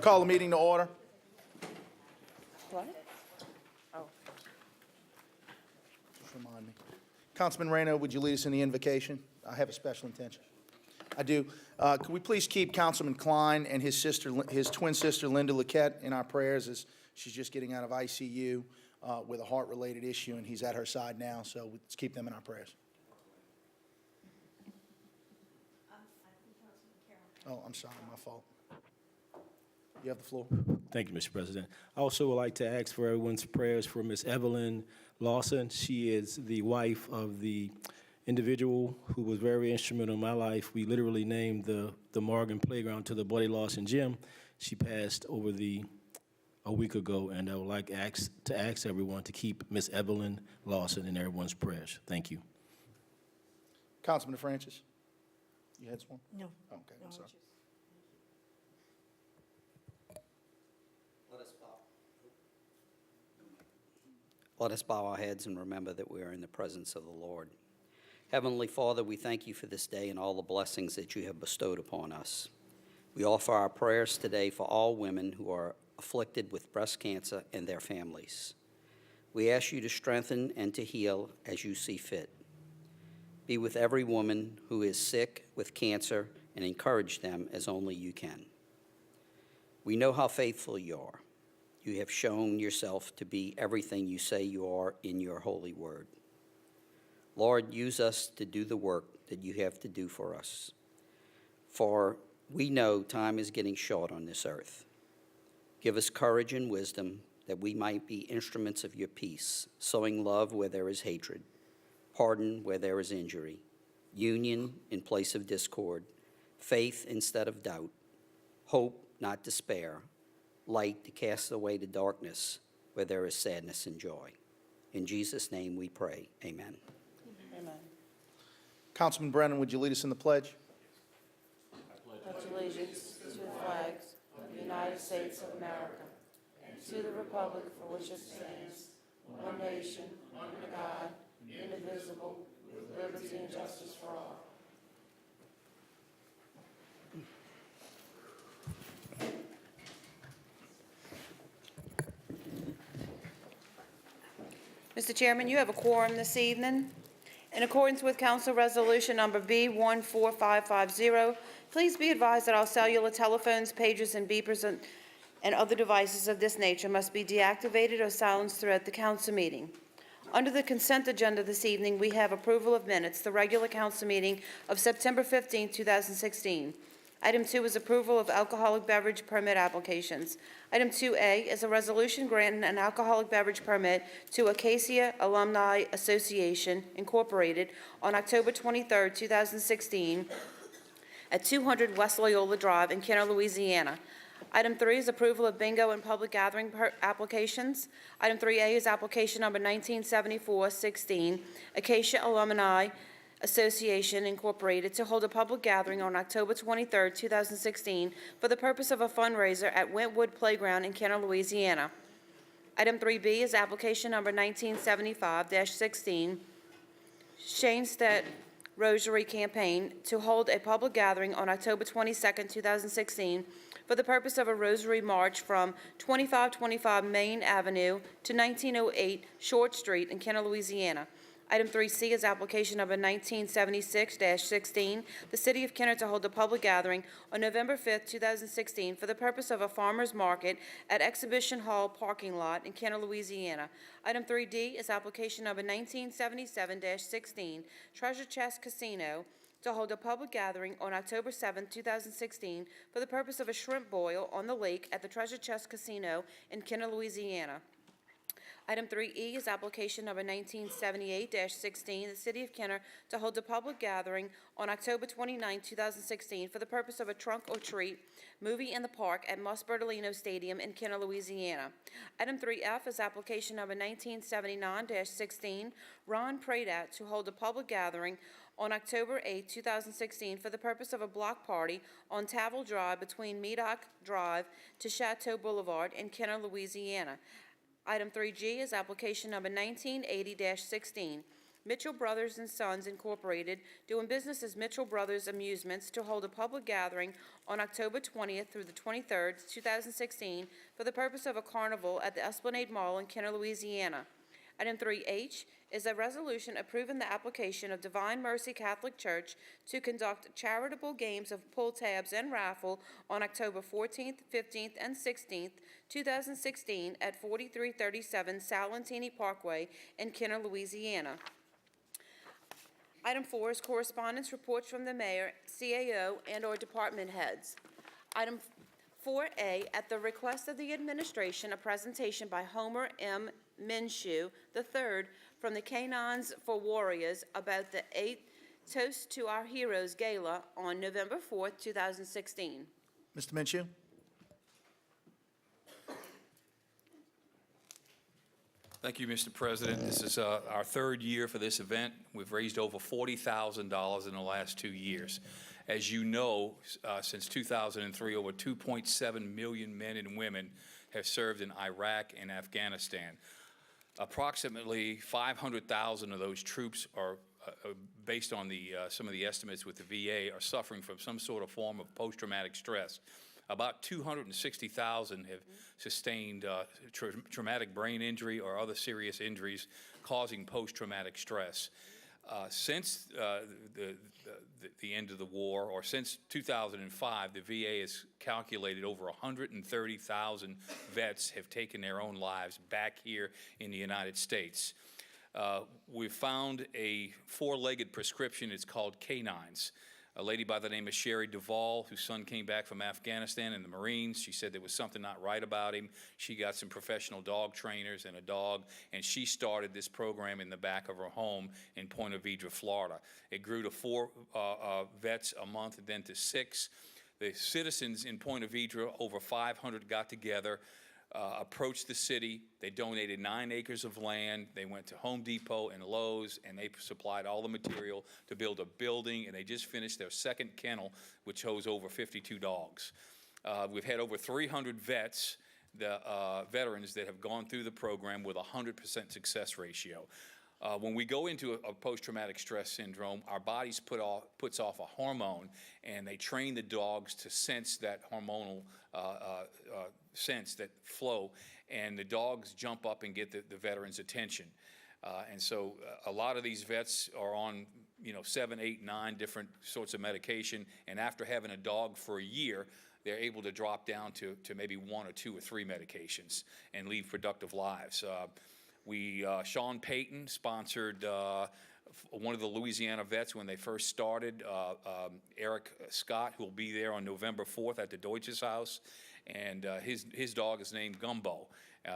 Call the meeting to order. What? Oh, Just remind me. Councilman Reyno, would you lead us in the invocation? I have a special intention. I do. Could we please keep Councilman Klein and his twin sister, Linda Laquette, in our prayers as she's just getting out of ICU with a heart-related issue, and he's at her side now, so let's keep them in our prayers. Oh, I'm sorry, my fault. You have the floor. Thank you, Mr. President. I also would like to ask for everyone's prayers for Miss Evelyn Lawson. She is the wife of the individual who was very instrumental in my life. We literally named the Morgan Playground to the Buddy Lawson Gym. She passed over a week ago, and I would like to ask everyone to keep Miss Evelyn Lawson in everyone's prayers. Thank you. Councilman Francis, you had one? no. Okay, I'm sorry. Let us bow our heads and remember that we are in the presence of the Lord. Heavenly Father, we thank you for this day and all the blessings that you have bestowed upon us. We offer our prayers today for all women who are afflicted with breast cancer and their families. We ask you to strengthen and to heal as you see fit. Be with every woman who is sick with cancer and encourage them as only you can. We know how faithful you are. You have shown yourself to be everything you say you are in your holy word. Lord, use us to do the work that you have to do for us. For we know time is getting short on this earth. Give us courage and wisdom that we might be instruments of your peace, sowing love where there is hatred, pardon where there is injury, union in place of discord, faith instead of doubt, hope, not despair, light to cast away the darkness where there is sadness and joy. In Jesus' name we pray, amen. Amen. Councilman Brennan, would you lead us in the pledge? Pledge allegiance to the flags of the United States of America and to the republic for which it stands, one nation, under God, indivisible, with liberty and justice for all. Mr. Chairman, you have a quorum this evening. In accordance with Council Resolution Number B14550, please be advised that all cellular telephones, pagers, and beepers and other devices of this nature must be deactivated or silenced throughout the council meeting. Under the consent agenda this evening, we have approval of minutes, the regular council meeting of September 15, 2016. Item 2 is approval of alcoholic beverage permit applications. Item 2A is a resolution granting an alcoholic beverage permit to Acacia Alumni Association, Incorporated, on October 23, 2016, at 200 West Loyola Drive in Kenner, Louisiana. Item 3 is approval of bingo and public gathering applications. Item 3A is application number 1974-16, Acacia Alumni Association, Incorporated, to hold a public gathering on October 23, 2016, for the purpose of a fundraiser at Wentwood Playground in Kenner, Louisiana. Item 3B is application number 1975-16, Shanestead Rosary Campaign, to hold a public gathering on October 22, 2016, for the purpose of a Rosary March from 2525 Main Avenue to 1908 Short Street in Kenner, Louisiana. Item 3C is application number 1976-16, the City of Kenner to hold a public gathering on November 5, 2016, for the purpose of a farmer's market at Exhibition Hall parking lot in Kenner, Louisiana. Item 3D is application number 1977-16, Treasure Chest Casino, to hold a public gathering on October 7, 2016, for the purpose of a shrimp boil on the lake at the Treasure Chest Casino in Kenner, Louisiana. Item 3E is application number 1978-16, the City of Kenner to hold a public gathering on October 29, 2016, for the purpose of a trunk or treat movie in the park at Mus Bertolino Stadium in Kenner, Louisiana. Item 3F is application number 1979-16, Ron Pradat to hold a public gathering on October 8, 2016, for the purpose of a block party on Tavel Drive between Medoc Drive to Chateau Boulevard in Kenner, Louisiana. Item 3G is application number 1980-16, Mitchell Brothers and Sons Incorporated, doing business as Mitchell Brothers Amusements, to hold a public gathering on October 20th through the 23rd, 2016, for the purpose of a carnival at the Esplanade Mall in Kenner, Louisiana. Item 3H is a resolution approving the application of Divine Mercy Catholic Church to conduct charitable games of pull tabs and raffle on October 14th, 15th, and 16th, 2016, at 4337 Salentini Parkway in Kenner, Louisiana. Item 4 is correspondence, reports from the mayor, CAO, and/or department heads. Item 4A, at the request of the administration, a presentation by Homer M. Minshew III from the Canines for Warriors about the 8th Toast to Our Heroes Gala on November 4th, 2016. Mr. Minshew? Thank you, Mr. President. This is our third year for this event. We've raised over $40,000 in the last 2 years. As you know, since 2003, over 2.7 million men and women have served in Iraq and Afghanistan. Approximately 500,000 of those troops are, based on some of the estimates with the VA, are suffering from some sort of form of post-traumatic stress. About 260,000 have sustained traumatic brain injury or other serious injuries causing post-traumatic stress. Since the end of the war, or since 2005, the VA has calculated over 130,000 vets have taken their own lives back here in the United States. We've found a four-legged prescription. It's called Canines. A lady by the name of Sherry Duvall, whose son came back from Afghanistan in the Marines. She said there was something not right about him. She got some professional dog trainers and a dog, and she started this program in the back of her home in Point Vedra, Florida. It grew to 4 vets a month, and then to 6. The citizens in Point Vedra, over 500, got together, approached the city. They donated 9 acres of land. They went to Home Depot and Lowe's, and they supplied all the material to build a building, and they just finished their second kennel, which holds over 52 dogs. We've had over 300 vets, veterans that have gone through the program with a 100% success ratio. When we go into a post-traumatic stress syndrome, our bodies puts off a hormone, and they train the dogs to sense that hormonal sense, that flow, and the dogs jump up and get the veteran's attention. And so a lot of these vets are on 7, 8, 9 different sorts of medication, and after having a dog for a year, they're able to drop down to maybe 1 or 2 or 3 medications and lead productive lives. Sean Payton sponsored one of the Louisiana vets when they first started, Eric Scott, who will be there on November 4th at the Deutsches Haus, and his dog is named Gumbo.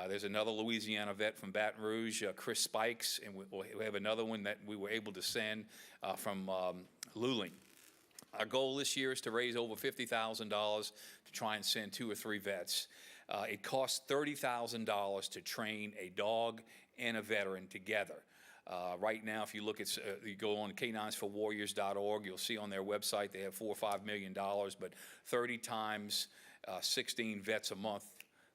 There's another Louisiana vet from Baton Rouge, Chris Spikes, and we have another one that we were able to send from Luling. Our goal this year is to raise over $50,000 to try and send 2 or 3 vets. It costs $30,000 to train a dog and a veteran together. Right now, if you look at, you go on caninesforwarriors.org, you'll see on their website they have $4 or $5 million, but 30 times 16 vets a month,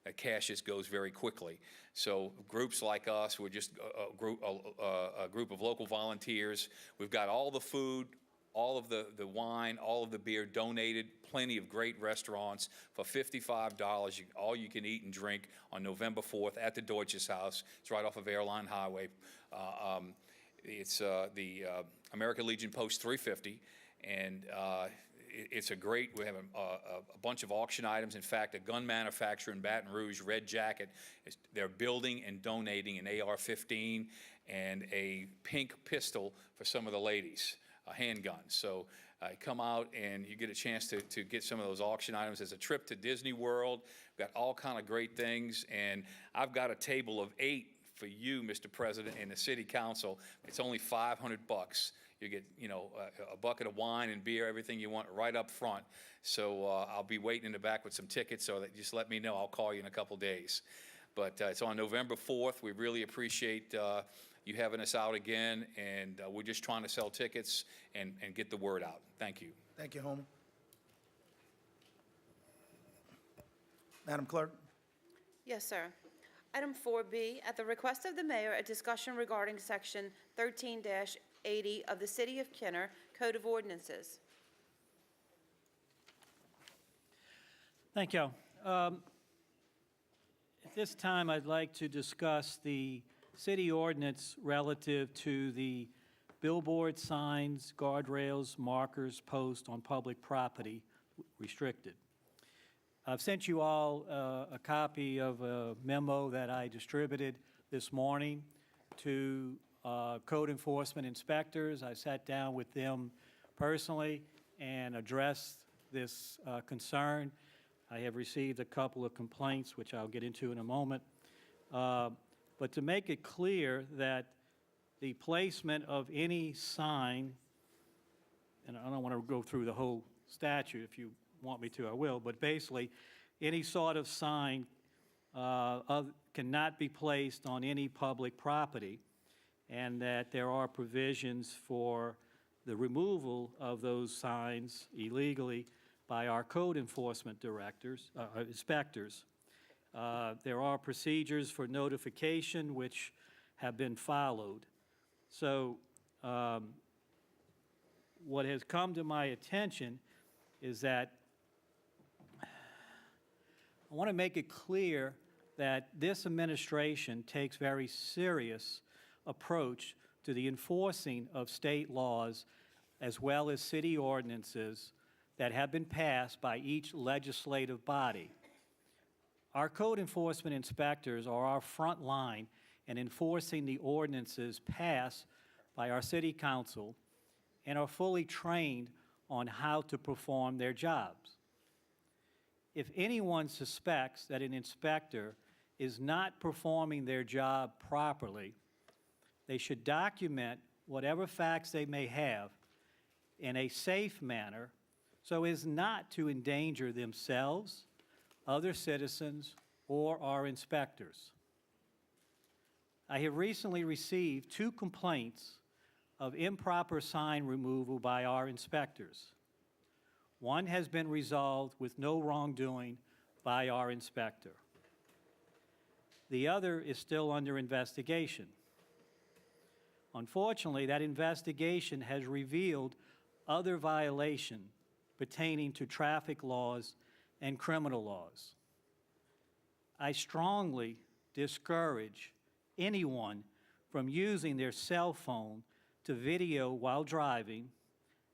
that cash just goes very quickly. So groups like us, we're just a group of local volunteers. We've got all the food, all of the wine, all of the beer donated, plenty of great restaurants for $55, all you can eat and drink on November 4th at the Deutsches Haus. It's right off of Airline Highway. It's the American Legion Post 350, and it's a great, we have a bunch of auction items. In fact, a gun manufacturer in Baton Rouge, Red Jacket, they're building and donating an AR-15 and a pink pistol for some of the ladies. A handgun. So come out and you get a chance to get some of those auction items. There's a trip to Disney World. We've got all kind of great things. And I've got a table of 8 for you, Mr. President, and the City Council. It's only $500. You get, a bucket of wine and beer, everything you want right up front. So I'll be waiting in the back with some tickets, so that just let me know. I'll call you in a couple days. But it's on November 4th. We really appreciate you having us out again, and we're just trying to sell tickets and get the word out. Thank you. Thank you, Homer. Madam Clerk? Yes, sir. Item 4B, at the request of the mayor, a discussion regarding Section 13-80 of the City of Kenner Code of Ordinances. Thank you. At this time, I'd like to discuss the city ordinance relative to the billboard signs, guardrails, markers, posts on public property restricted. I've sent you all a copy of a memo that I distributed this morning to code enforcement inspectors. I sat down with them personally and addressed this concern. I have received a couple of complaints, which I'll get into in a moment. But to make it clear that the placement of any sign, and I don't want to go through the whole statute. If you want me to, I will. But basically, any sort of sign cannot be placed on any public property, and that there are provisions for the removal of those signs illegally by our code enforcement inspectors. There are procedures for notification which have been followed. So what has come to my attention is that I want to make it clear that this administration takes very serious approach to the enforcing of state laws as well as city ordinances that have been passed by each legislative body. Our code enforcement inspectors are our front line in enforcing the ordinances passed by our city council and are fully trained on how to perform their jobs. If anyone suspects that an inspector is not performing their job properly, they should document whatever facts they may have in a safe manner so as not to endanger themselves, other citizens, or our inspectors. I have recently received 2 complaints of improper sign removal by our inspectors. One has been resolved with no wrongdoing by our inspector. The other is still under investigation. Unfortunately, that investigation has revealed other violations pertaining to traffic laws and criminal laws. I strongly discourage anyone from using their cell phone to video while driving,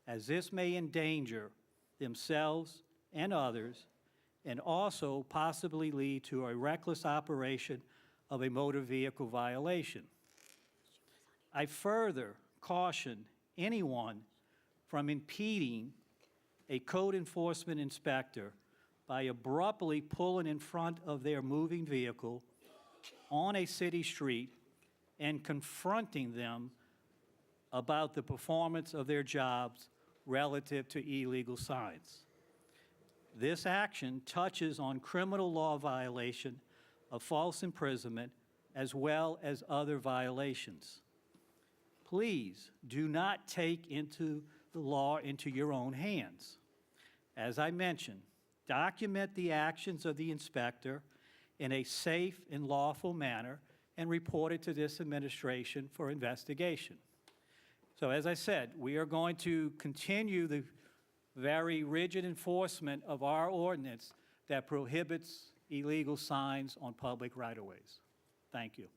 as this may endanger themselves and others, and also possibly lead to a reckless operation of a motor vehicle violation. I further caution anyone from impeding a code enforcement inspector by abruptly pulling in front of their moving vehicle on a city street and confronting them about the performance of their jobs relative to illegal signs. This action touches on criminal law violation of false imprisonment as well as other violations. Please do not take the law into your own hands. As I mentioned, document the actions of the inspector in a safe and lawful manner and report it to this administration for investigation. So as I said, we are going to continue the very rigid enforcement of our ordinance that prohibits illegal signs on public right-of-ways. Thank you.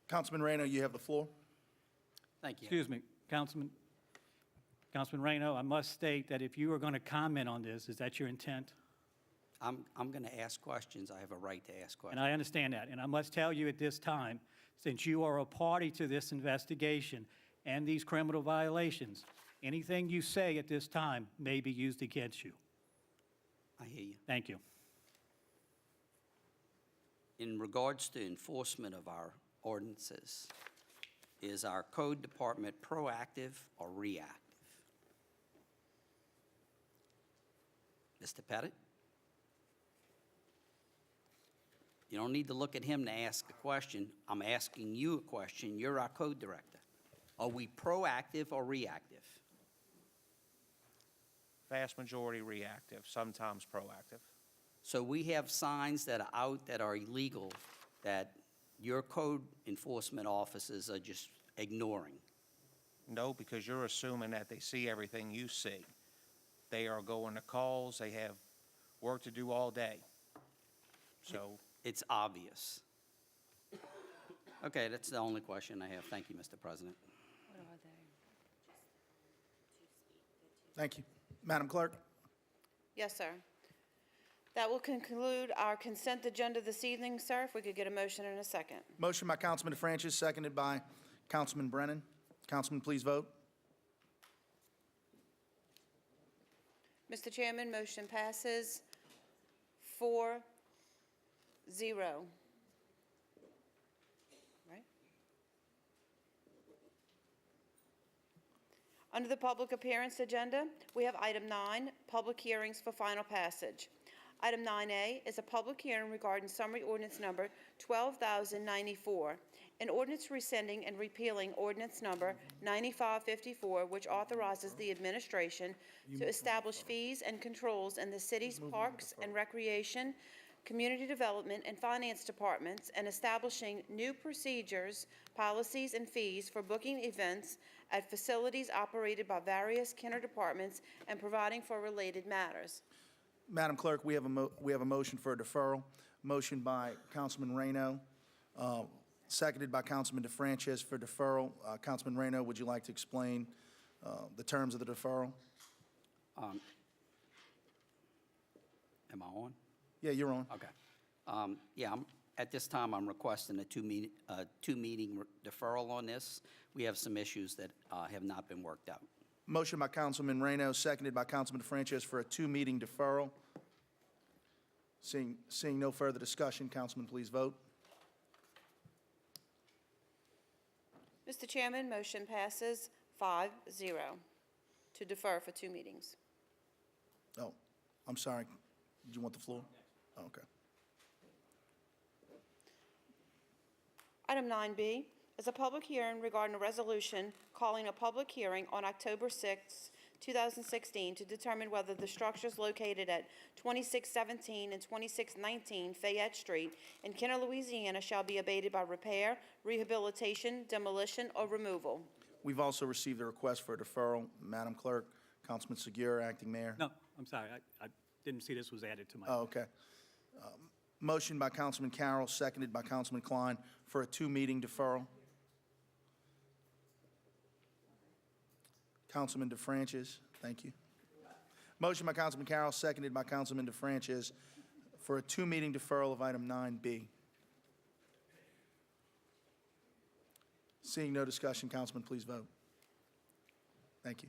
Councilman Reyno, you have the floor. Thank you. Excuse me, Councilman Reyno, I must state that if you are going to comment on this, is that your intent? I'm going to ask questions. I have a right to ask And questions. I understand that. And I must tell you at this time, since you are a party to this investigation and these criminal violations, anything you say at this time may be used against you. I hear you. Thank you. In regards to enforcement of our ordinances, is our code department proactive or reactive? Mr. Pettit? You don't need to look at him to ask a question. I'm asking you a question. You're our code director. Are we proactive or reactive? Vast majority reactive, sometimes proactive. So we have signs that are out that are illegal that your code enforcement officers are just ignoring. No, because you're assuming that they see everything you see. They are going to calls, they have work to do all day. So, It's obvious. Okay, that's the only question I have. Thank you, Mr. President. Thank you. Madam Clerk? Yes, sir. That will conclude our consent agenda this evening, sir. If we could get a motion in a second. Motion by Councilman DeFrancis, seconded by Councilman Brennan. Councilman, please vote. Mr. Chairman, motion passes 4-0. Right? Under the public appearance agenda, we have item 9, public hearings for final passage. Item 9A is a public hearing regarding summary ordinance number 12,094, an ordinance rescinding and repealing ordinance number 9554, which authorizes the administration to establish fees and controls in the city's parks and recreation, community development, and finance departments, and establishing new procedures, policies, and fees for booking events at facilities operated by various Kenner departments and providing for related matters. Madam Clerk, we have a motion for a deferral. Motion by Councilman Reno, seconded by Councilman DeFrancis for deferral. Councilman Reno, would you like to explain the terms of the deferral? Am I on? Yeah, you're on. Okay. Yeah, at this time, I'm requesting a two-meeting deferral on this. We have some issues that have not been worked out. Motion by Councilman Reno, seconded by Councilman DeFrancis for a two-meeting deferral. Seeing no further discussion, Councilman, please vote. Mr. Chairman, motion passes 5-0 to defer for 2 meetings. Oh, I'm sorry. Did you want the floor? Oh, okay. Item 9B is a public hearing regarding a resolution calling a public hearing on October 6, 2016, to determine whether the structures located at 2617 and 2619 Fayette Street in Kenner, Louisiana shall be abated by repair, rehabilitation, demolition, or removal. We've also received a request for a deferral. Madam Clerk, Councilman Segura, Acting Mayor. No, I'm sorry, I didn't see this was added to my. Oh, okay. Motion by Councilman Carroll, seconded by Councilman Klein for a two-meeting deferral. Councilman DeFrancis, thank you. Motion by Councilman Carroll, seconded by Councilman DeFrancis for a two-meeting deferral of item 9B. Seeing no discussion, Councilman, please vote. Thank you.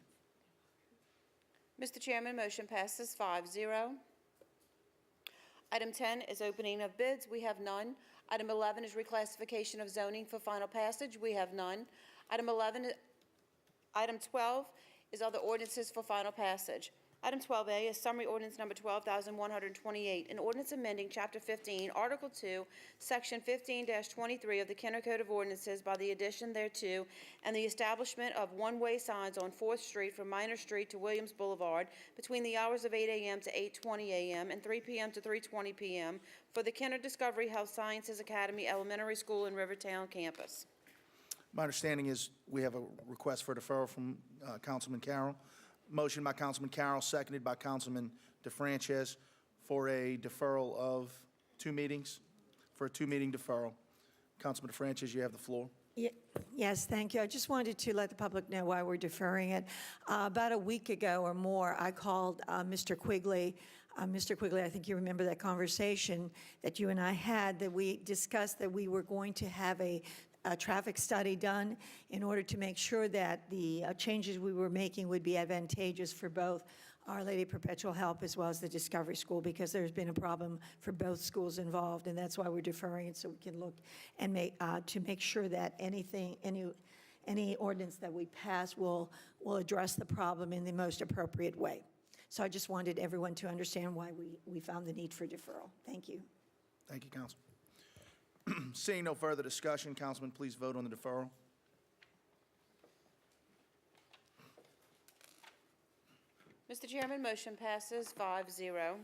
Mr. Chairman, motion passes 5-0. Item 10 is opening of bids. We have none. Item 11 is reclassification of zoning for final passage. We have none. Item 12 is other ordinances for final passage. Item 12A is summary ordinance number 12,128, an ordinance amending Chapter 15, Article 2, Section 15-23 of the Kenner Code of Ordinances by the addition thereto and the establishment of one-way signs on 4th Street from Minor Street to Williams Boulevard between the hours of 8 a.m. to 8:20 a.m. and 3 p.m. to 3:20 p.m. for the Kenner Discovery Health Sciences Academy Elementary School in Rivertown campus. My understanding is we have a request for deferral from Councilman Carroll. Motion by Councilman Carroll, seconded by Councilman DeFrancis for a deferral of 2 meetings, for a 2-meeting deferral. Councilman DeFrancis, you have the floor. Yes, thank you. I just wanted to let the public know why we're deferring it. About a week ago or more, I called Mr. Quigley. Mr. Quigley, I think you remember that conversation that you and I had, that we discussed that we were going to have a traffic study done in order to make sure that the changes we were making would be advantageous for both Our Lady of Perpetual Help as well as the Discovery School, because there's been a problem for both schools involved, and that's why we're deferring it, so we can look and make sure that any ordinance that we pass will address the problem in the most appropriate way. So I just wanted everyone to understand why we found the need for deferral. Thank you. Thank you, Councilman. Seeing no further discussion, Councilman, please vote on the deferral. Mr. Chairman, motion passes 5-0.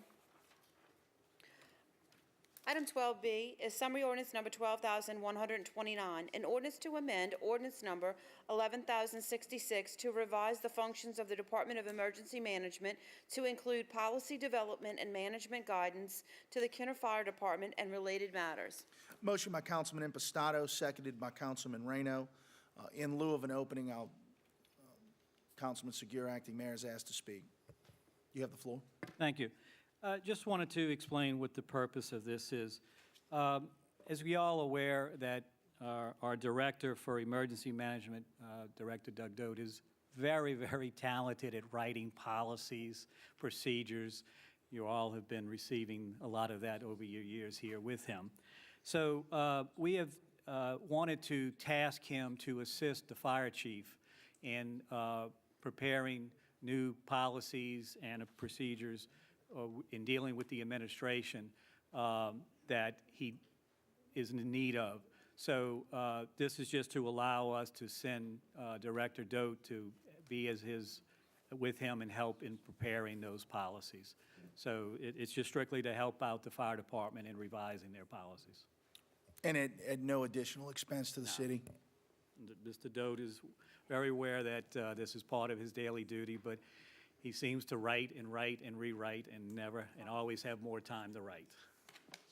Item 12B is summary ordinance number 12,129, an ordinance to amend ordinance number 11,066 to revise the functions of the Department of Emergency Management to include policy development and management guidance to the Kenner Fire Department and related matters. Motion by Councilman Impastato, seconded by Councilman Reno. In lieu of an opening, Councilman Segura, acting mayor, is asked to speak. You have the floor. Thank you. Just wanted to explain what the purpose of this is. As we all aware that our Director for Emergency Management, Director Doug Dote, is very, very talented at writing policies, procedures. You all have been receiving a lot of that over your years here with him. So we have wanted to task him to assist the fire chief in preparing new policies and procedures in dealing with the administration that he is in need of. So this is just to allow us to send Director Dote to be with him and help in preparing those policies. So it's just strictly to help out the fire department in revising their policies. And at no additional expense to the city? Mr. Dote is very aware that this is part of his daily duty, but he seems to write and rewrite and always have more time to write.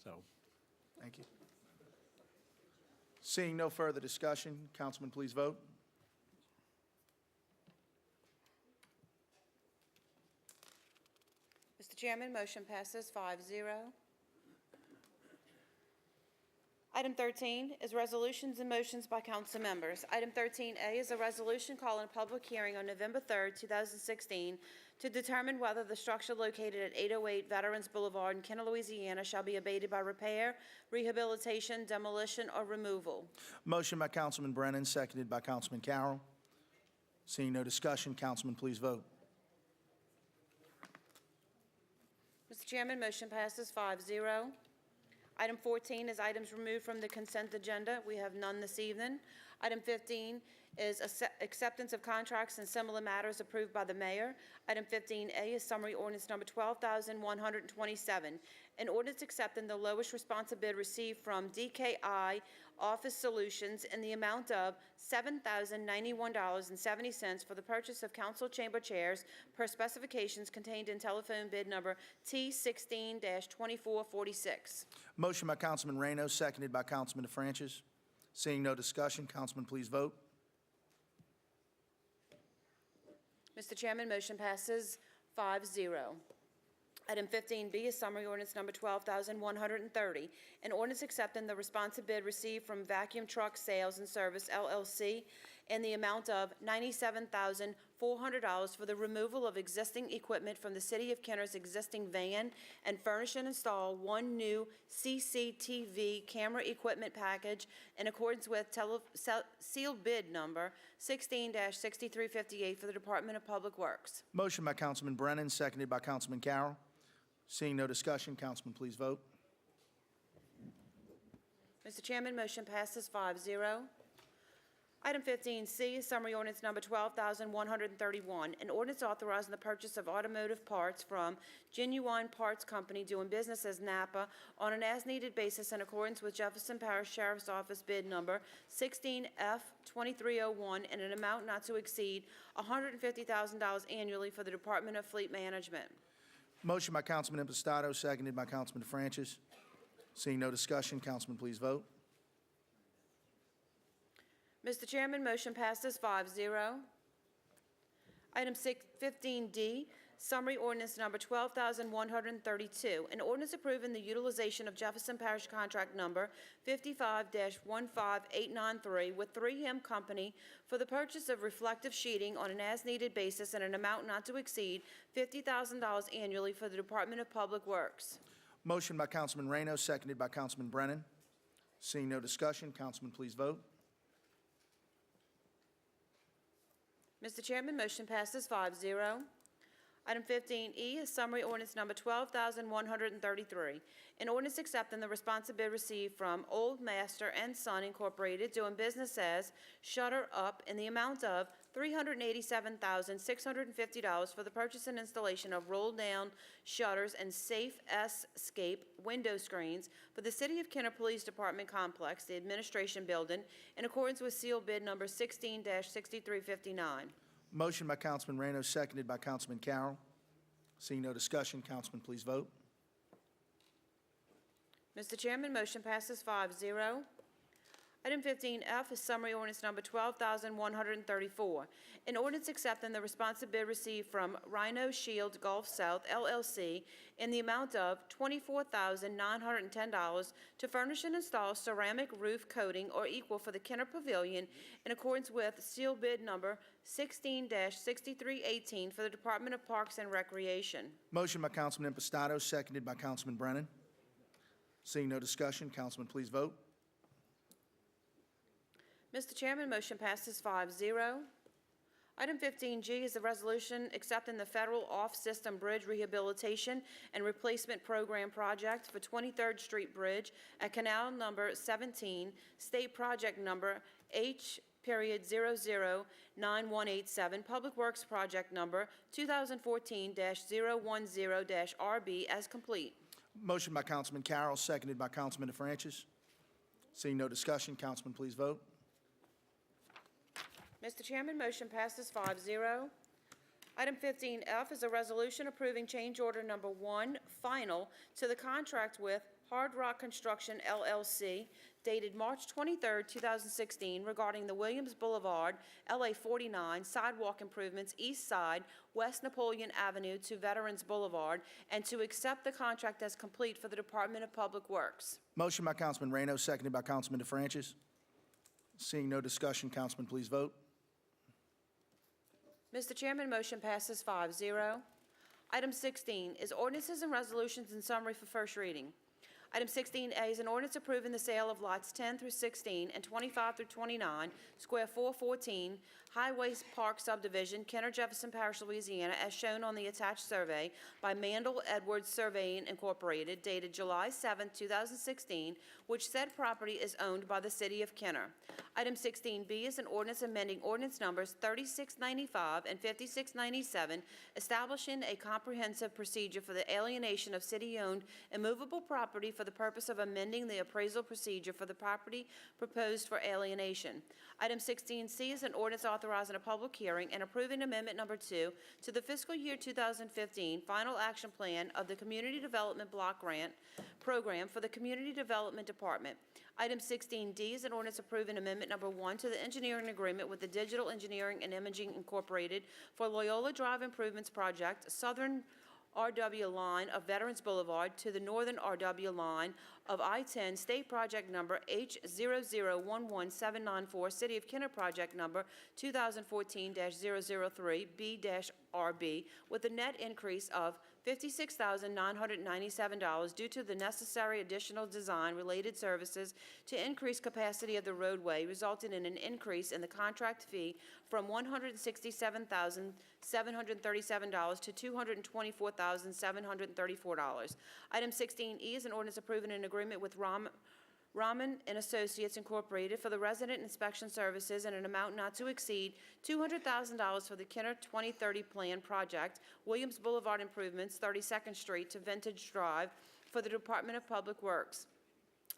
So, Thank you. Seeing no further discussion, Councilman, please vote. Mr. Chairman, motion passes 5-0. Item 13 is resolutions and motions by council members. Item 13A is a resolution calling a public hearing on November 3rd, 2016, to determine whether the structure located at 808 Veterans Boulevard in Kenner, Louisiana shall be abated by repair, rehabilitation, demolition, or removal. Motion by Councilman Brennan, seconded by Councilman Carroll. Seeing no discussion, Councilman, please vote. Mr. Chairman, motion passes 5-0. Item 14 is items removed from the consent agenda. We have none this evening. Item 15 is acceptance of contracts and similar matters approved by the mayor. Item 15A is summary ordinance number 12,127, an ordinance accepting the lowest responsive bid received from DKI Office Solutions in the amount of $7,091.70 for the purchase of council chamber chairs per specifications contained in telephone bid number T16-2446. Motion by Councilman Reno, seconded by Councilman DeFrancis. Seeing no discussion, Councilman, please vote. Mr. Chairman, motion passes 5-0. Item 15B is summary ordinance number 12,130, an ordinance accepting the responsive bid received from Vacuum Truck Sales and Service, LLC, in the amount of $97,400 for the removal of existing equipment from the City of Kenner's existing van and furnish and install one new CCTV camera equipment package in accordance with sealed bid number 16-6358 for the Department of Public Works. Motion by Councilman Brennan, seconded by Councilman Carroll. Seeing no discussion, Councilman, please vote. Mr. Chairman, motion passes 5-0. Item 15C is summary ordinance number 12,131, an ordinance authorizing the purchase of automotive parts from Genuine Parts Company doing business as Napa on an as-needed basis in accordance with Jefferson Parish Sheriff's Office bid number 16F2301 in an amount not to exceed $150,000 annually for the Department of Fleet Management. Motion by Councilman Impastato, seconded by Councilman DeFrancis. Seeing no discussion, Councilman, please vote. Mr. Chairman, motion passes 5-0. Item 15D, summary ordinance number 12,132, an ordinance approving the utilization of Jefferson Parish contract number 55-15893 with 3M Company for the purchase of reflective sheeting on an as-needed basis in an amount not to exceed $50,000 annually for the Department of Public Works. Motion by Councilman Reno, seconded by Councilman Brennan. Seeing no discussion, Councilman, please vote. Mr. Chairman, motion passes 5-0. Item 15E is summary ordinance number 12,133, an ordinance accepting the responsive bid received from Old Master and Son Incorporated doing business as Shutter Up in the amount of $387,650 for the purchase and installation of roll-down shutters and safe escape window screens for the City of Kenner Police Department Complex, the Administration Building, in accordance with sealed bid number 16-6359. Motion by Councilman Reno, seconded by Councilman Carroll. Seeing no discussion, Councilman, please vote. Mr. Chairman, motion passes 5-0. Item 15F is summary ordinance number 12,134. An ordinance accepting the responsive bid received from Rhino Shield Gulf South LLC in the amount of $24,910 to furnish and install ceramic roof coating or equal for the Kenner Pavilion in accordance with seal bid number 16-6318 for the Department of Parks and Recreation. Motion by Councilman Impastato, seconded by Councilman Brennan. Seeing no discussion, Councilman, please vote. Mr. Chairman, motion passes 5-0. Item 15G is a resolution accepting the federal off-system bridge rehabilitation and replacement program project for 23rd Street Bridge at Canal Number 17, State Project Number H.009187, Public Works Project Number 2014-010-RB as complete. Motion by Councilman Carroll, seconded by Councilman DeFrancis. Seeing no discussion, Councilman, please vote. Mr. Chairman, motion passes 5-0. Item 15F is a resolution approving change order number 1, final, to the contract with Hard Rock Construction LLC dated March 23, 2016, regarding the Williams Boulevard, LA 49 sidewalk improvements east side, West Napoleon Avenue to Veterans Boulevard, and to accept the contract as complete for the Department of Public Works. Motion by Councilman Reno, seconded by Councilman DeFrancis. Seeing no discussion, Councilman, please vote. Mr. Chairman, motion passes 5-0. Item 16 is ordinances and resolutions in summary for first reading. Item 16A is an ordinance approving the sale of lots 10 through 16 and 25 through 29, Square 414, Highway Park Subdivision, Kenner Jefferson Parish, Louisiana, as shown on the attached survey by Mandel Edwards Surveying Incorporated, dated July 7, 2016, which said property is owned by the City of Kenner. Item 16B is an ordinance amending ordinance numbers 3695 and 5697, establishing a comprehensive procedure for the alienation of city-owned immovable property for the purpose of amending the appraisal procedure for the property proposed for alienation. Item 16C is an ordinance authorizing a public hearing and approving amendment number 2 to the fiscal year 2015 final action plan of the Community Development Block Grant Program for the Community Development Department. Item 16D is an ordinance approving amendment number 1 to the engineering agreement with the Digital Engineering and Imaging Incorporated for Loyola Drive Improvements Project, Southern RW line of Veterans Boulevard to the northern RW line of I-10, State Project Number H00117994, City of Kenner Project Number 2014-003B-RB, with a net increase of $56,997 due to the necessary additional design-related services to increase capacity of the roadway, resulting in an increase in the contract fee from $167,737 to $224,734. Item 16E is an ordinance approving an agreement with Rahman and Associates Incorporated for the resident inspection services in an amount not to exceed $200,000 for the Kenner 2030 Plan Project, Williams Boulevard Improvements, 32nd Street to Vintage Drive for the Department of Public Works.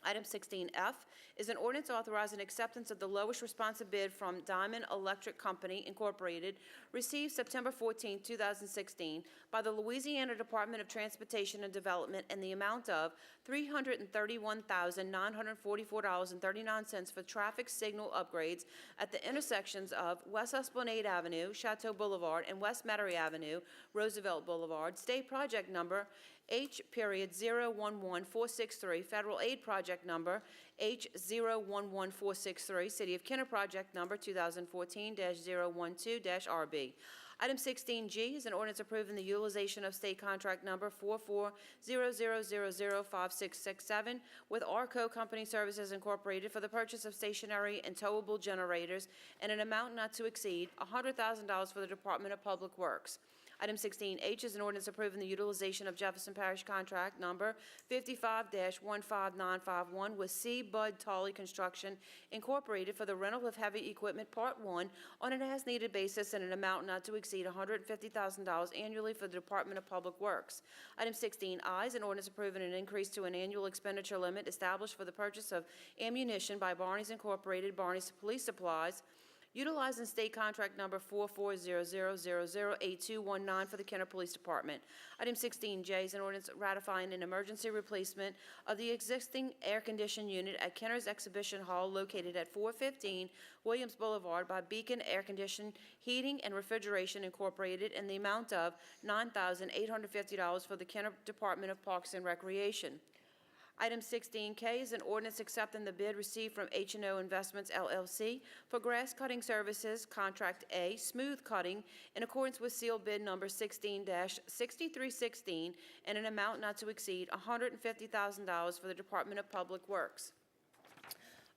Item 16F is an ordinance authorizing acceptance of the lowest responsive bid from Diamond Electric Company, Incorporated, received September 14, 2016, by the Louisiana Department of Transportation and Development in the amount of $331,944.39 for traffic signal upgrades at the intersections of West Esplanade Avenue, Chateau Boulevard, and West Metairie Avenue, Roosevelt Boulevard. State Project Number H.011463, Federal Aid Project Number H.011463, City of Kenner Project Number 2014-012-RB. Item 16G is an ordinance approving the utilization of state contract number 4400005667 with Arco Company Services Incorporated for the purchase of stationary and towable generators in an amount not to exceed $100,000 for the Department of Public Works. Item 16H is an ordinance approving the utilization of Jefferson Parish Contract Number 55-15951 with C. Bud Tully Construction Incorporated for the rental of heavy equipment, Part 1, on an as-needed basis in an amount not to exceed $150,000 annually for the Department of Public Works. Item 16I is an ordinance approving an increase to an annual expenditure limit established for the purchase of ammunition by Barney's Incorporated, Barney's Police Supplies, utilizing state contract number 4400008219 for the Kenner Police Department. Item 16J is an ordinance ratifying an emergency replacement of the existing air-conditioned unit at Kenner's Exhibition Hall located at 415 Williams Boulevard by Beacon Air Conditioning, Heating, and Refrigeration Incorporated in the amount of $9,850 for the Kenner Department of Parks and Recreation. Item 16K is an ordinance accepting the bid received from H&O Investments LLC for grass cutting services, Contract A, smooth cutting, in accordance with sealed bid number 16-6316, and an amount not to exceed $150,000 for the Department of Public Works.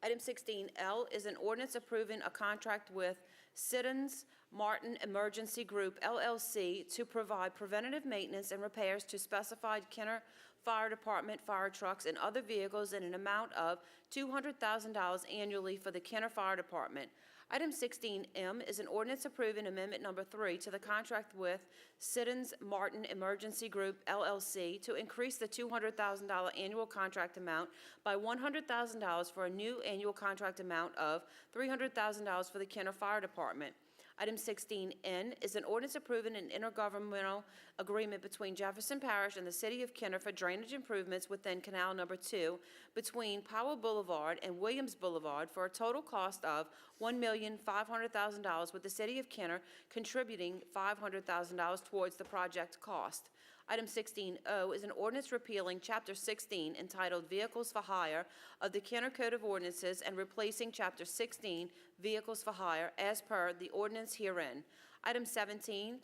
Item 16L is an ordinance approving a contract with Siddons Martin Emergency Group LLC to provide preventative maintenance and repairs to specified Kenner Fire Department fire trucks and other vehicles in an amount of $200,000 annually for the Kenner Fire Department. Item 16M is an ordinance approving Amendment Number 3 to the contract with Siddons Martin Emergency Group LLC to increase the $200,000 annual contract amount by $100,000 for a new annual contract amount of $300,000 for the Kenner Fire Department. Item 16N is an ordinance approving an intergovernmental agreement between Jefferson Parish and the City of Kenner for drainage improvements within Canal Number 2 between Powell Boulevard and Williams Boulevard for a total cost of $1,500,000, with the City of Kenner contributing $500,000 towards the project cost. Item 16O is an ordinance repealing Chapter 16 entitled Vehicles for Hire of the Kenner Code of Ordinances and replacing Chapter 16 Vehicles for Hire as per the ordinance herein. Item 17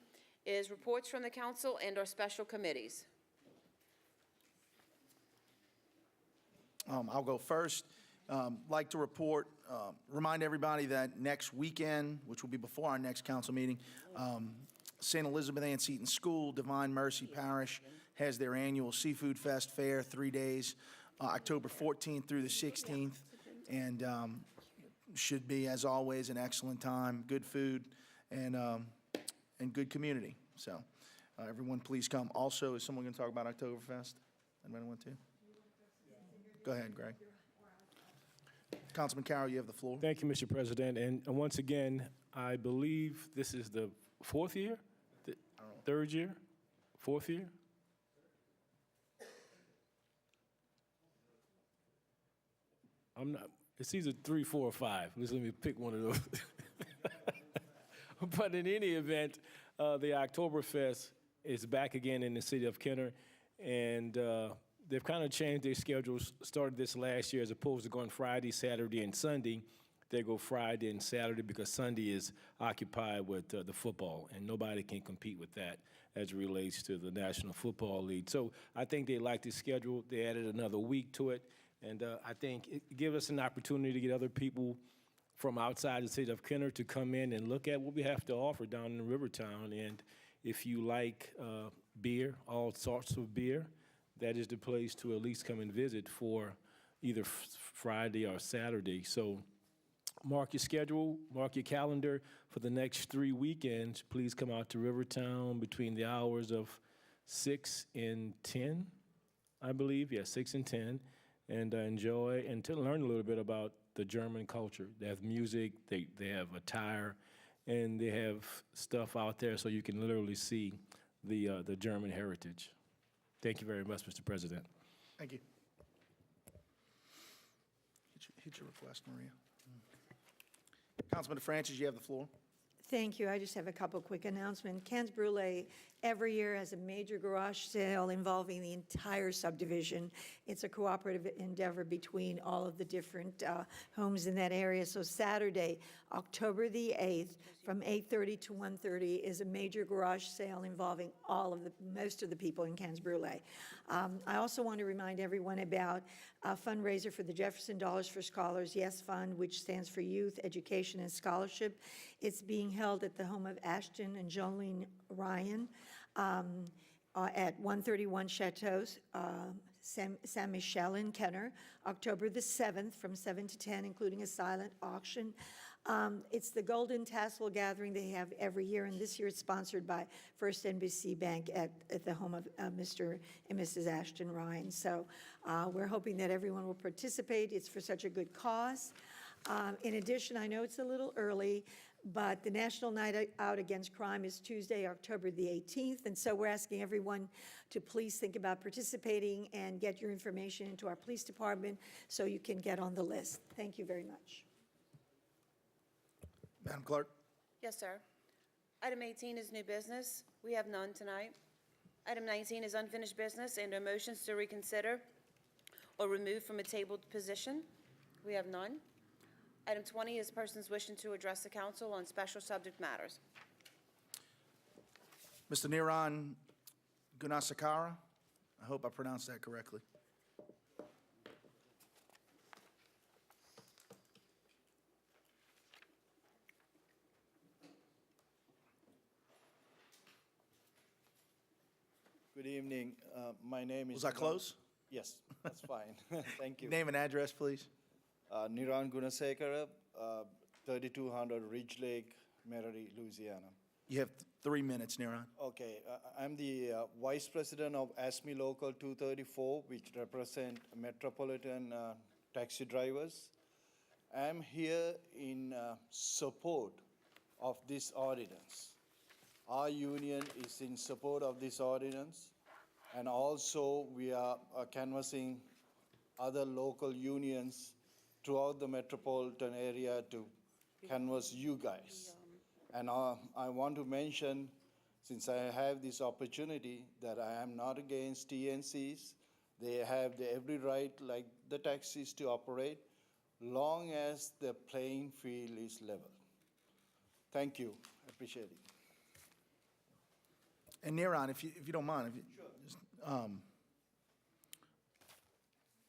is reports from the council and our special committees. I'll go first. Like to report, remind everybody that next weekend, which will be before our next council meeting, St. Elizabeth Ann Seton School, Divine Mercy Parish, has their annual Seafood Fest Fair, 3 days, October 14th through the 16th, and should be, as always, an excellent time, good food, and good community. So everyone, please come. Also, is someone going to talk about Oktoberfest? Anybody want to? Go ahead, Greg. Councilman Carroll, you have the floor. Thank you, Mr. President. And once again, I believe this is the fourth year? Third year? Fourth year? I'm not, it's either 3, 4, or 5. Just let me pick one of those. But in any event, the Oktoberfest is back again in the city of Kenner, and they've kind of changed their schedules. Started this last year as opposed to going Friday, Saturday, and Sunday. They go Friday and Saturday because Sunday is occupied with the football, and nobody can compete with that as it relates to the National Football League. So I think they like the schedule. They added another week to it, and I think it gives us an opportunity to get other people from outside the city of Kenner to come in and look at what we have to offer down in Rivertown. And if you like beer, all sorts of beer, that is the place to at least come and visit for either Friday or Saturday. So mark your schedule, mark your calendar for the next 3 weekends. Please come out to Rivertown between the hours of 6 and 10, I believe. Yeah, 6 and 10, and enjoy and to learn a little bit about the German culture. They have music, they have attire, and they have stuff out there so you can literally see the German heritage. Thank you very much, Mr. President. Thank you. Hit your request, Maria. Councilman DeFrancis, you have the floor. Thank you. I just have a couple quick announcements. Cannes Brûlée every year has a major garage sale involving the entire subdivision. It's a cooperative endeavor between all of the different homes in that area. So Saturday, October the 8th, from 8:30 to 1:30 is a major garage sale involving most of the people in Cannes Brûlée. I also want to remind everyone about a fundraiser for the Jefferson Dollars for Scholars Yes Fund, which stands for Youth, Education, and Scholarship. It's being held at the home of Ashton and Jolene Ryan at 131 Chateau, Saint-Michel in Kenner, October the 7th from 7 to 10, including a silent auction. It's the Golden Tassel Gathering they have every year, and this year it's sponsored by First NBC Bank at the home of Mr. and Mrs. Ashton Ryan. So we're hoping that everyone will participate. It's for such a good cause. In addition, I know it's a little early, but the National Night Out Against Crime is Tuesday, October the 18th, and so we're asking everyone to please think about participating and get your information into our police department so you can get on the list. Thank you very much. Madam Clerk? Yes, sir. Item 18 is new business. We have none tonight. Item 19 is unfinished business and no motions to reconsider or remove from a tabled position. We have none. Item 20 is persons wishing to address the council on special subject matters. Mr. Niran Gunasakara? I hope I pronounced that correctly. Good evening. My name is. Was I close? Yes, that's fine. Thank you. Name and address, please. Niran Gunasekara, 3200 Ridge Lake, Metairie, Louisiana. You have 3 minutes, Niran. Okay, I'm the Vice President of ASME Local 234, which represent metropolitan taxi drivers. I'm here in support of this ordinance. Our union is in support of this ordinance, and also we are canvassing other local unions throughout the metropolitan area to canvass you guys. And I want to mention, since I have this opportunity, that I am not against TNCs. They have every right, like the taxis, to operate, long as the playing field is level. Thank you. I appreciate it. And Niran, if you don't mind,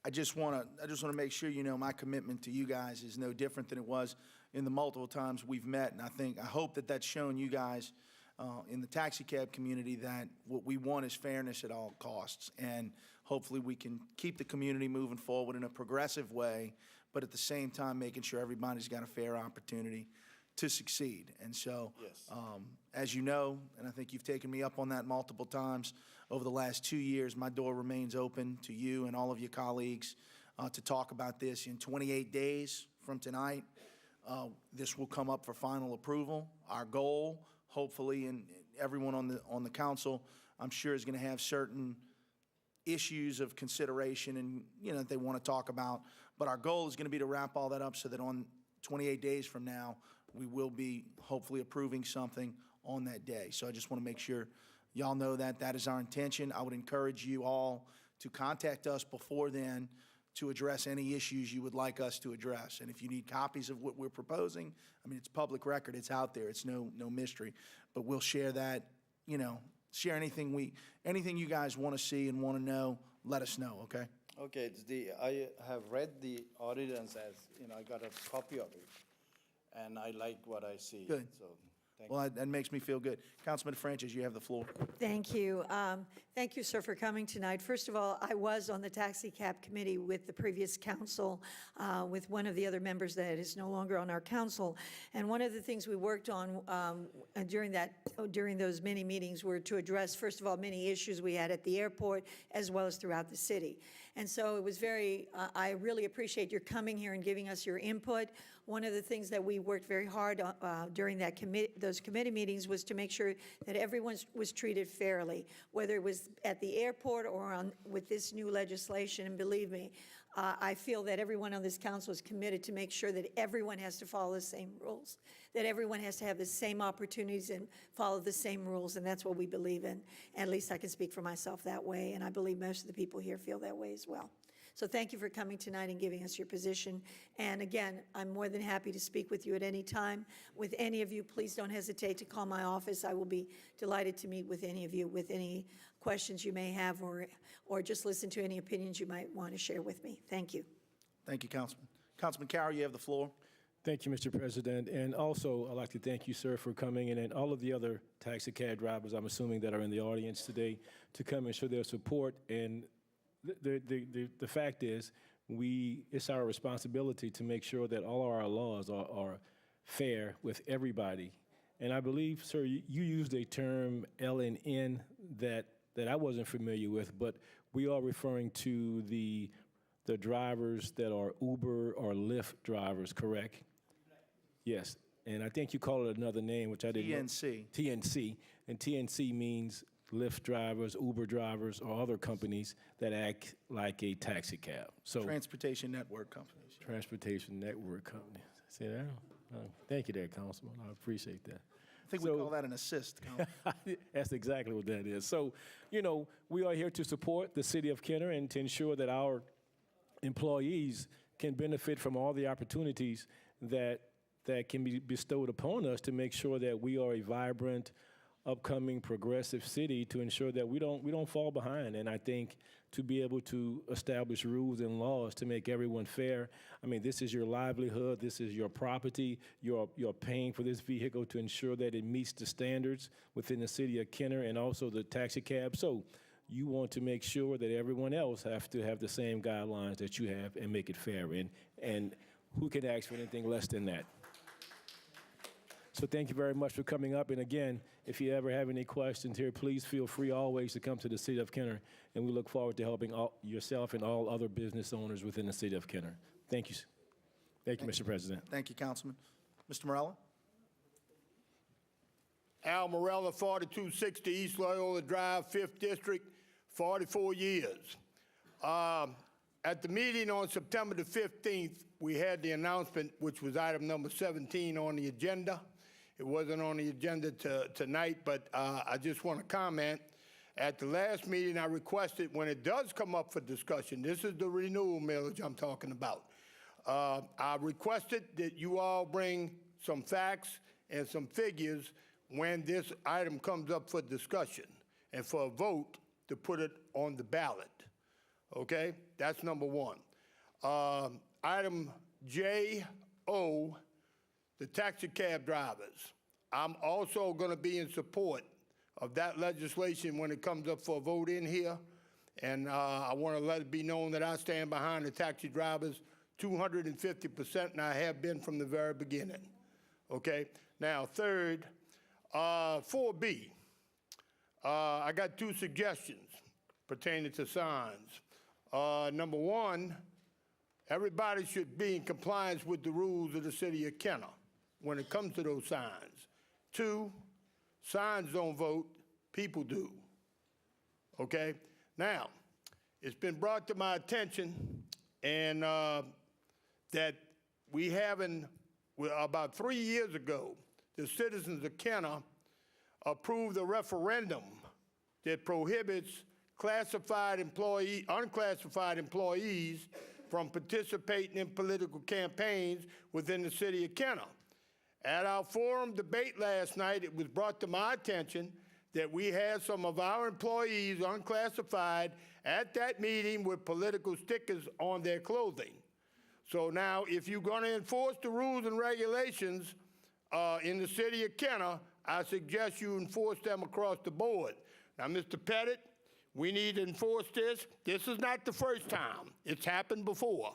I just want to make sure you know my commitment to you guys is no different than it was in the multiple times we've met. And I hope that that's shown you guys in the taxi cab community that what we want is fairness at all costs. And hopefully we can keep the community moving forward in a progressive way, but at the same time making sure everybody's got a fair opportunity to succeed. And so, Yes. As you know, and I think you've taken me up on that multiple times over the last 2 years, my door remains open to you and all of your colleagues to talk about this. In 28 days from tonight, this will come up for final approval. Our goal, hopefully, and everyone on the council, I'm sure, is going to have certain issues of consideration and, that they want to talk about. But our goal is going to be to wrap all that up so that on 28 days from now, we will be hopefully approving something on that day. So I just want to make sure y'all know that that is our intention. I would encourage you all to contact us before then to address any issues you would like us to address. And if you need copies of what we're proposing, it's public record, it's out there, it's no mystery. But we'll share that, share anything you guys want to see and want to know, let us know, okay? Okay, I have read the ordinance as, I got a copy of it, and I like what I see. Good. So, thank you. Well, that makes me feel good. Councilman Francis, you have the floor. Thank you. Thank you, sir, for coming tonight. First of all, I was on the taxi cab committee with the previous council, with one of the other members that is no longer on our council. And one of the things we worked on during those many meetings were to address, first of all, many issues we had at the airport as well as throughout the city. And so it was I really appreciate your coming here and giving us your input. One of the things that we worked very hard on during those committee meetings was to make sure that everyone was treated fairly, whether it was at the airport or with this new legislation. And believe me, I feel that everyone on this council is committed to make sure that everyone has to follow the same rules, that everyone has to have the same opportunities and follow the same rules, and that's what we believe in. At least I can speak for myself that way, and I believe most of the people here feel that way as well. So thank you for coming tonight and giving us your position. And again, I'm more than happy to speak with you at any time. With any of you, please don't hesitate to call my office. I will be delighted to meet with any of you with any questions you may have or just listen to any opinions you might want to share with me. Thank you. Thank you, Councilman. Councilman Carroll, you have the floor. Thank you, Mr. President. And also, I'd like to thank you, sir, for coming in, and all of the other taxi cab drivers, I'm assuming, that are in the audience today, to come and show their support. And the fact is, it's our responsibility to make sure that all of our laws are fair with everybody. And I believe, sir, you used a term, L&N, that I wasn't familiar with, but we are referring to the drivers that are Uber or Lyft drivers, correct? Yes, and I think you call it another name, which I didn't know. TNC. TNC, and TNC means Lyft drivers, Uber drivers, or other companies that act like a taxi cab. So Transportation network companies. transportation network companies. See that? Thank you there, Councilman. I appreciate that. I think we call that an assist, Councilman. That's exactly what that is. So, we are here to support the city of Kenner and to ensure that our employees can benefit from all the opportunities that can be bestowed upon us to make sure that we are a vibrant, upcoming, progressive city, to ensure that we don't fall behind. And I think to be able to establish rules and laws to make everyone fair. I mean, this is your livelihood, this is your property. You're paying for this vehicle to ensure that it meets the standards within the city of Kenner and also the taxi cab. So you want to make sure that everyone else have to have the same guidelines that you have and make it fair. And who can ask for anything less than that? So thank you very much for coming up. And again, if you ever have any questions here, please feel free always to come to the city of Kenner. And we look forward to helping yourself and all other business owners within the city of Kenner. Thank you. Thank you, Mr. President. Thank you, Councilman. Mr. Morella? Al Morella, 4260 East Loyola Drive, 5th District, 44 years. At the meeting on September the 15th, we had the announcement, which was item number 17 on the agenda. It wasn't on the agenda tonight, but I just want to comment. At the last meeting, I requested when it does come up for discussion, this is the renewal millage I'm talking about. I requested that you all bring some facts and some figures when this item comes up for discussion and for a vote to put it on the ballot. Okay, that's number one. Item J-O, the taxi cab drivers. I'm also going to be in support of that legislation when it comes up for a vote in here. And I want to let it be known that I stand behind the taxi drivers 250%, and I have been from the very beginning. Okay, now third, 4B. I got two suggestions pertaining to signs. Number one, everybody should be in compliance with the rules of the city of Kenner when it comes to those signs. Two, signs don't vote, people do. Okay? Now, it's been brought to my attention and that we haven't, about 3 years ago, the citizens of Kenner approved a referendum that prohibits unclassified employees from participating in political campaigns within the city of Kenner. At our forum debate last night, it was brought to my attention that we had some of our employees unclassified at that meeting with political stickers on their clothing. So now, if you're going to enforce the rules and regulations in the city of Kenner, I suggest you enforce them across the board. Now, Mr. Pettit, we need to enforce this. This is not the first time. It's happened before.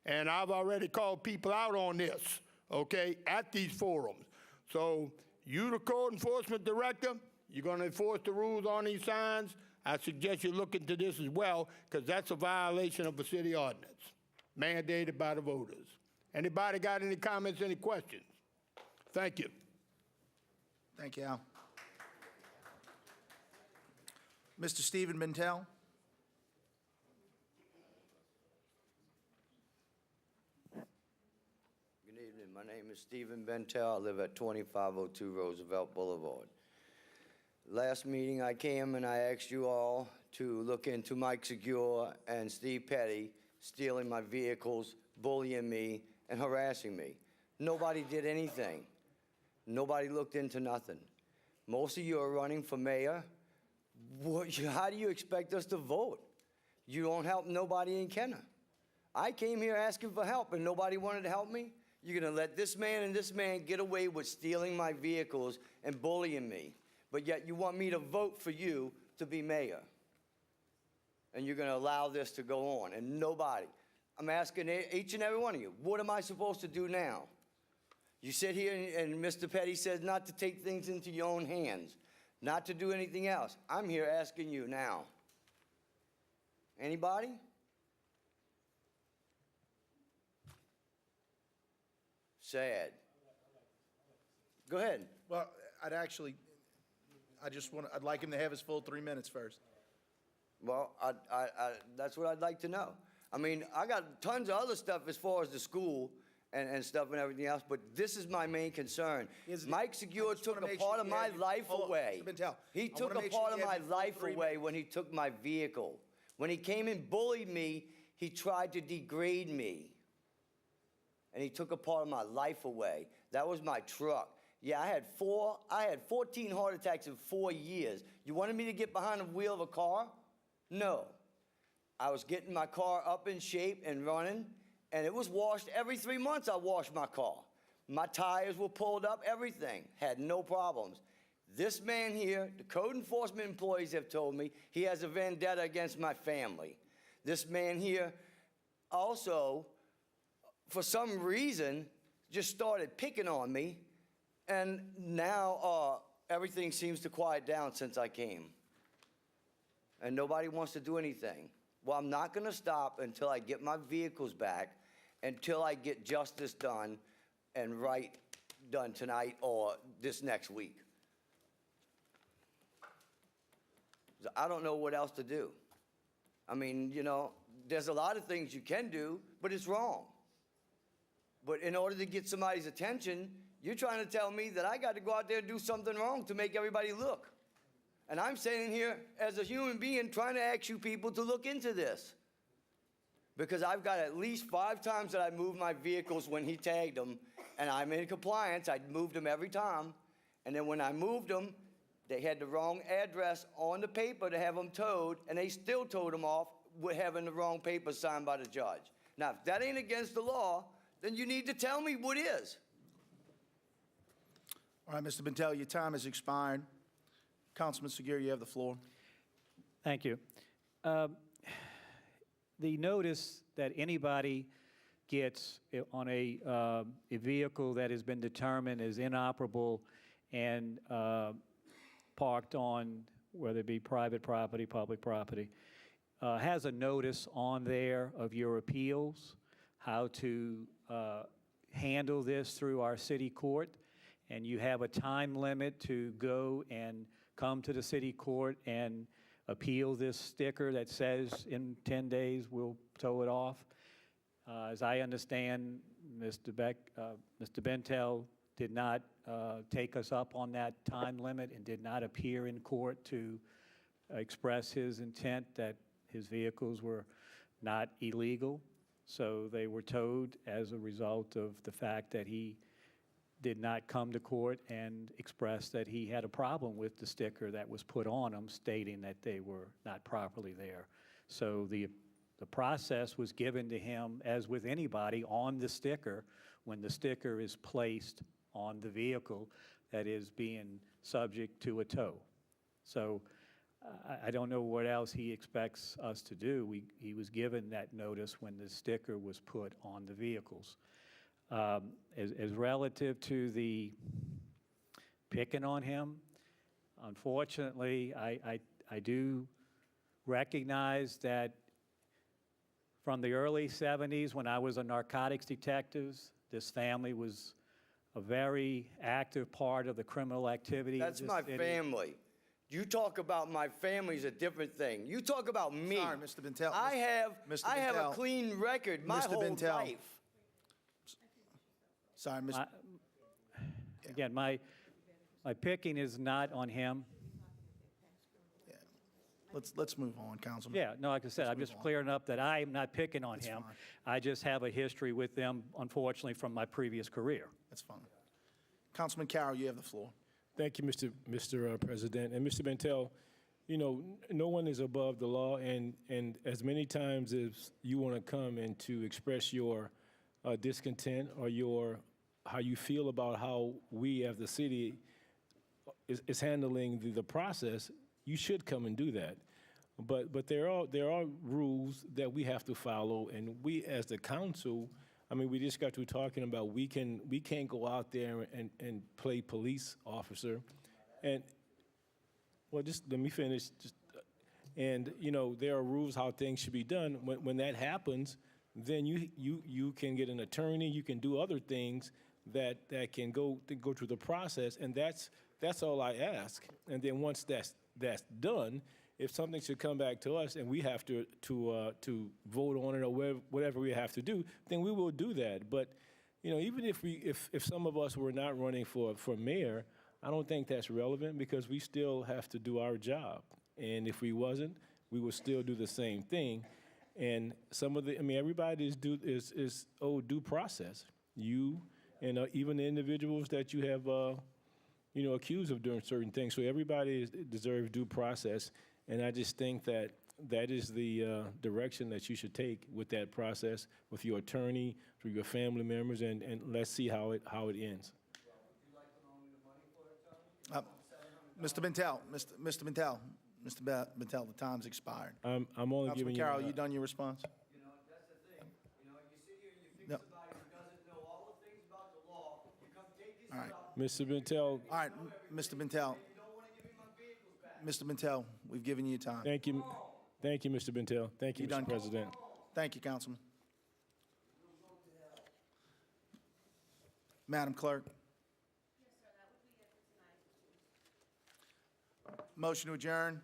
And I've already called people out on this, okay, at these forums. So you, the code enforcement director, you're going to enforce the rules on these signs. I suggest you look into this as well, because that's a violation of the city ordinance mandated by the voters. Anybody got any comments, any questions? Thank you. Thank you, Al. Mr. Stephen Bentel? Good evening. My name is Stephen Bentel. I live at 2502 Roosevelt Boulevard. Last meeting I came and I asked you all to look into Mike Segura and Steve Petty stealing my vehicles, bullying me, and harassing me. Nobody did anything. Nobody looked into nothing. Most of you are running for mayor. How do you expect us to vote? You don't help nobody in Kenner. I came here asking for help and nobody wanted to help me. You're going to let this man and this man get away with stealing my vehicles and bullying me. But yet you want me to vote for you to be mayor. And you're going to allow this to go on. And nobody. I'm asking each and every one of you, what am I supposed to do now? You sit here and Mr. Petty says not to take things into your own hands, not to do anything else. I'm here asking you now. Anybody? Sad. Go ahead. Well, I'd like him to have his full 3 minutes first. Well, that's what I'd like to know. I mean, I got tons of other stuff as far as the school and stuff and everything else, but this is my main concern. Mike Segura took a part of my life away. He took a part of my life away when he took my vehicle. When he came and bullied me, he tried to degrade me. And he took a part of my life away. That was my truck. Yeah, I had 14 heart attacks in 4 years. You wanted me to get behind the wheel of a car? No. I was getting my car up in shape and running, and it was washed every 3 months. I washed my car. My tires were pulled up, everything. Had no problems. This man here, the code enforcement employees have told me he has a vendetta against my family. This man here also, for some reason, just started picking on me, and now everything seems to quiet down since I came. And nobody wants to do anything. Well, I'm not going to stop until I get my vehicles back, until I get justice done and right done tonight or this next week. I don't know what else to do. I mean, you know, there's a lot of things you can do, but it's wrong. But in order to get somebody's attention, you're trying to tell me that I got to go out there and do something wrong to make everybody look. And I'm sitting here as a human being trying to ask you people to look into this. Because I've got at least 5 times that I moved my vehicles when he tagged them, and I'm in compliance. I moved them every time. And then when I moved them, they had the wrong address on the paper to have them towed, and they still towed them off with having the wrong paper signed by the judge. Now, if that ain't against the law, then you need to tell me what is. All right, Mr. Bentel, your time has expired. Councilman Segura, you have the floor. Thank you. The notice that anybody gets on a vehicle that has been determined as inoperable and parked on, whether it be private property, public property, has a notice on there of your appeals, how to handle this through our city court, and you have a time limit to go and come to the city court and appeal this sticker that says in 10 days we'll tow it off. As I understand, Mr. Bentel did not take us up on that time limit and did not appear in court to express his intent that his vehicles were not illegal. So they were towed as a result of the fact that he did not come to court and express that he had a problem with the sticker that was put on them stating that they were not properly there. So the process was given to him, as with anybody, on the sticker when the sticker is placed on the vehicle that is being subject to a tow. So I don't know what else he expects us to do. He was given that notice when the sticker was put on the vehicles. As relative to the picking on him, unfortunately, I do recognize that from the early 70s when I was a narcotics detective, this family was a very active part of the criminal activity. That's my family. You talk about my family is a different thing. You talk about me. Sorry, Mr. Bentel. I have a Bentel. clean record my Mr. whole Bentel. life. Sorry, Mr. Again, my picking is not on him. Let's move on, Councilman. Yeah, no, like I said, I'm just clearing up that I'm not picking on him. fine. I just have a history with them, unfortunately, from my previous career. That's fine. Councilman Carroll, you have the floor. Thank you, Mr. President. And Mr. Bentel, you know, no one is above the law, and as many times as you want to come and to express your discontent or how you feel about how we as the city is handling the process, you should come and do that. But there are rules that we have to follow, and we as the council, I mean, we just got to talking about we can't go out there and play police officer, and well, just let me finish. And you know, there are rules how things should be done. When that happens, then you can get an attorney, you can do other things that can go through the process, and that's all I ask. And then once that's done, if something should come back to us and we have to vote on it or whatever we have to do, then we will do that. But you know, even if some of us were not running for mayor, I don't think that's relevant because we still have to do our job. And if we wasn't, we would still do the same thing. And some of everybody is owed due process. You and even the individuals that you have, accused of doing certain things. So everybody deserves due process. And I just think that is the direction that you should take with that process, with your attorney, through your family members, and let's see how it ends. Mr. Bentel, Mr. Bentel, the time's expired. I'm only Councilman giving you. Carroll, you done your response? You know, that's the thing. You know, you sit here and you think No. somebody who doesn't know all the things about the law, you come take this All right. stuff, Mr. Bentel, All right, Mr. Bentel, you don't want to give me my vehicles back. Mr. Bentel, we've given you your time. thank you, Mr. Bentel. Thank you, You done? Mr. President. Thank you, Councilman. Madam Clerk. Motion to adjourn.